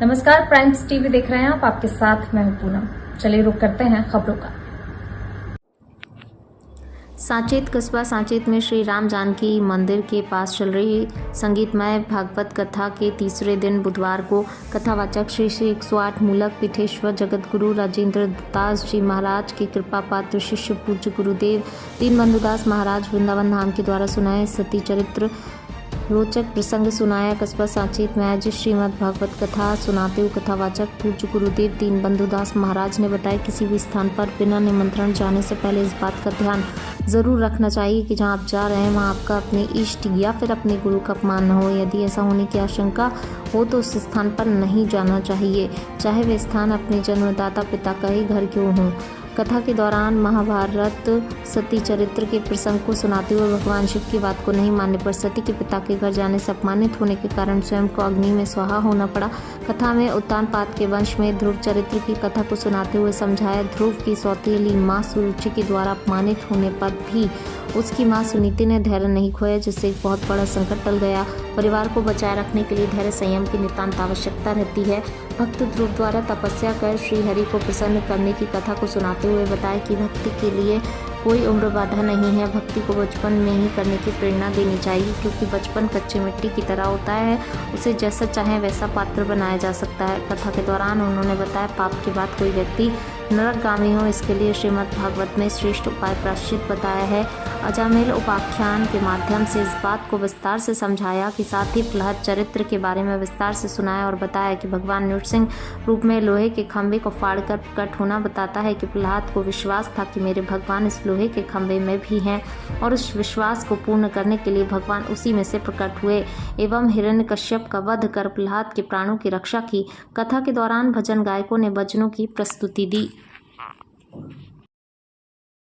नमस्कार, primes TV देख रहे हैं आप। आपके साथ मैं हूं पूनम। चलिए रुक करते हैं खबरों का। साचेत कस्बा साचेत में श्री राम जानकी मंदिर के पास चल रही संगीतमय भागवत कथा के तीसरे दिन बुधवार को कथावाचक श्री 108 मूलक पीठेश्वर जगतगुरु राजेंद्र दास जी महाराज के कृपा पात्र शिष्य पूज्य गुरुदेव दीनबंधुदास महाराज वृंदावन धाम के द्वारा सुनाए सती चरित्र रोचक प्रसंग सुनाया। कस्बा साचेत में आज श्रीमद् भागवत कथा सुनाते हुए कथावाचक पूज्य गुरुदेव दीनबंधुदास महाराज ने बताया, किसी भी स्थान पर बिना निमंत्रण जाने से पहले इस बात का ध्यान जरूर रखना चाहिए कि जहां आप जा रहे हैं वहां आपका अपने इष्ट या फिर अपने गुरु का अपमान न हो। यदि ऐसा होने की आशंका हो तो उस स्थान पर नहीं जाना चाहिए, चाहे वे स्थान अपने जन्मदाता पिता का ही घर क्यों हो। कथा के दौरान महाभारत सती चरित्र के प्रसंग को सुनाते हुए भगवान शिव की बात को नहीं मानने पर सती के पिता के घर जाने से अपमानित होने के कारण स्वयं को अग्नि में स्वाहा होना पड़ा। कथा में उत्तानपाद के वंश में ध्रुव चरित्र की कथा को सुनाते हुए समझाया, ध्रुव की सौतेली माँ सुरुचि के द्वारा अपमानित होने पर भी उसकी माँ सुनीति ने धैर्य नहीं खोया, जिससे एक बहुत बड़ा संकट टल गया। परिवार को बचाए रखने के लिए धैर्य संयम की नितांत आवश्यकता रहती है। भक्त ध्रुव द्वारा तपस्या कर श्री हरि को प्रसन्न करने की कथा को सुनाते हुए बताया कि भक्ति के लिए कोई उम्र बाधा नहीं है। भक्ति को बचपन में ही करने की प्रेरणा देनी चाहिए, क्योंकि बचपन कच्चे मिट्टी की तरह होता है, उसे जैसा चाहे वैसा पात्र बनाया जा सकता है। कथा के दौरान उन्होंने बताया, पाप के बाद कोई व्यक्ति नरकगामी हो, इसके लिए श्रीमद् भागवत में श्रेष्ठ उपाय प्रायश्चित बताया है। अजामिल उपाख्यान के माध्यम से इस बात को विस्तार से समझाया कि साथ ही प्रहलाद चरित्र के बारे में विस्तार से सुनाया और बताया कि भगवान नृसिंह रूप में लोहे के खंभे को फाड़कर प्रकट होना बताता है कि प्रहलाद को विश्वास था कि मेरे भगवान इस लोहे के खंभे में भी हैं, और उस विश्वास को पूर्ण करने के लिए भगवान उसी में से प्रकट हुए एवं हिरण्यकश्यप का वध कर प्रहलाद के प्राणों की रक्षा की। कथा के दौरान भजन गायकों ने भजनों की प्रस्तुति दी।